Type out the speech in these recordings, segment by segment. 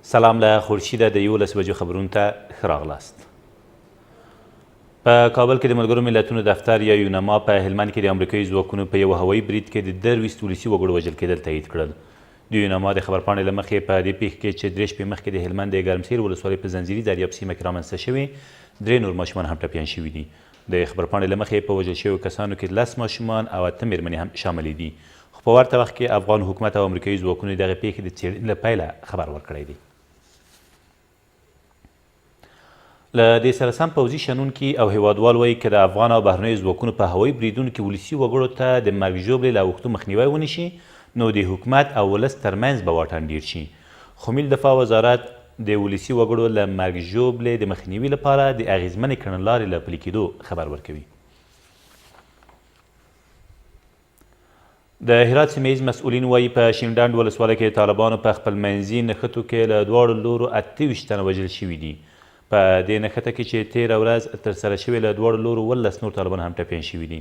سلام له خورشیده د 11 بجو خبرونو ته ښه راغلاست. په کابل کې د ملګرو ملتونو دفتر یا یونما په هلمند کې د امریکایي ځواکونو په یو هوایي برید کې د 23 ولسي وګړو وژل کېدل تایید کړل. د یونما د خبرپاڼې له مخې په دې پیښه کې چې 3 شپې مخکې د هلمند د ګرمسیر ولسوالۍ په زنځیري دریاب سیمه کې رامنځته شوې 3 نور ماشومان هم ټپیان شوي دي. د خبرپاڼې له مخې په وژل شویو کسانو کې 10 ماشومان او 8 مېرمنې هم شاملې دي. خو په ورته وخت کې افغان حکومت او امریکایي ځواکونو دغې پیښې د څېړنې له پیله خبر ورکړی دی. له دې سره سم پوځي شنونکي او هیوادوال وایي که د افغان او بهرنیو ځواکونو په هوایي بریدونو کې ولسي وګړو ته د مرګ ژوبلې له اوښتو مخنیوی ونه شي نو د حکومت او ولس ترمنځ به واټن ډیر شي. خو ملي دفاع وزارت د ولسي وګړو له مرګ ژوبلې د مخنیوي لپاره د اغیزمنې کړنلارې له پلي کېدو خبر ورکوي. د هرات سیمه ییز مسؤلین وایي په شینډنډ ولسوالۍ کې طالبانو په خپل منځي نښتو کې له دواړو لورو 28 تنه وژل شوي دي. په دې نښته کې چې تېره ورځ ترسره شوې له دواړو لورو 18 نور طالبان هم ټپیان شوي دي.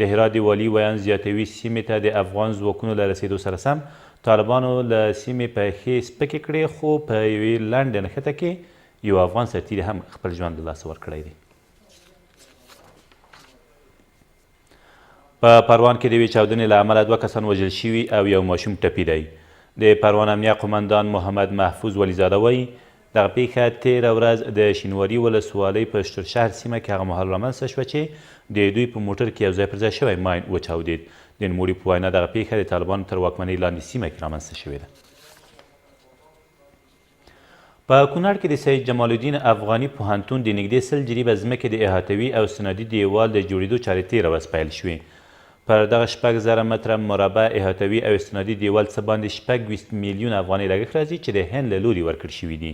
د هرات د والي ویان زیاتوي سیمې ته د افغان ځواکونو له رسېدو سره سم طالبانو له سیمې پښې سپکې کړې خو په یوې لنډه نښته کې یو افغان سرتیري هم خپل ژوند له لاسه ورکړی دی. په پروان کې د یوې چاودنې له امله 2 کسان وژل شوي او یو ماشوم ټپي دی. د پروان امنیه قمندان محمد محفوظ ولیزاده وایي دغه پیښه تېره ورځ د شینواري ولسوالۍ په شترشهر سیمه کې هغه مهال رامنځته شوه چې د دوی په موټر کې یو ځای پر ځای شوی ماین وچاودېد. د نوموړي په وینا دغه پیښه د طالبانو تر واکمنۍ لاندې سیمه کې رامنځته شوې ده. په کونړ کې د سید جمال الدین افغاني پوهنتون د نږدې 100 جریبه ځمکې د احاطوي او سنادي دیوال د جوړېدو چارې تېره ورځ پیل شوې. پر دغه 6,000 متره مربع احاطوي او استنادي دیوال څه باندې 26 میلیون افغانۍ لګښت راځي چې د هند له لوري ورکړل شوي دي.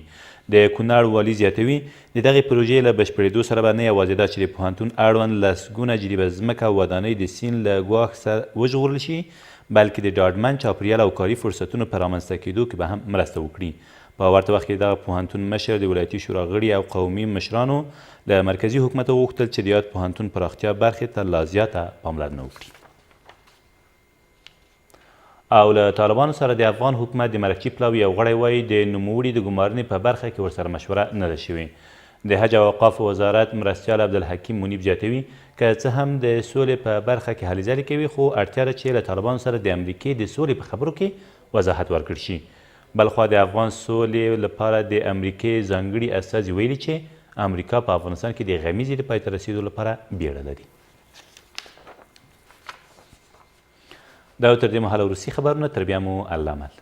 د کونړ والي زیاتوي د دغې پروژې له بشپړېدو سره به نه یوازې دا چې د پوهنتون اړوند لسګونه جریبه ځمکه او ودانۍ د سیند له ګواښ سره وژغورل شي بلکې د ډاډمن چاپریال او کاري فرصتونو په رامنځته کېدو کې به هم مرسته وکړي. په ورته وخت کې دغه پوهنتون مشر د ولایتي شورا غړي او قومي مشرانو له مرکزي حکومت وغوښتل چې د یاد پوهنتون پراختیا برخې ته لا زیاته پاملرنه وکړي. او له طالبانو سره د افغان حکومت د مرکچي پلاوي یو غړی وایي د نوموړي د ګمارنې په برخه کې ورسره مشوره نه ده شوې. د حج او اوقافو وزارت مرستیال عبدالحکیم منیب زیاتوي که څه هم د سولې په برخه کې هلې ځلې کوي خو اړتیا ده چې له طالبانو سره د امریکې د سولې په خبرو کې وضاحت ورکړل شي. بلخوا د افغان سولې لپاره د امریکې ځانګړي استازي ویلي چې امریکا په افغانستان کې د غمیزې د پای ته رسېدو لپاره بیړه لري. دا تر دې مهاله وروستي خبرونه تر بیا مو الله مل.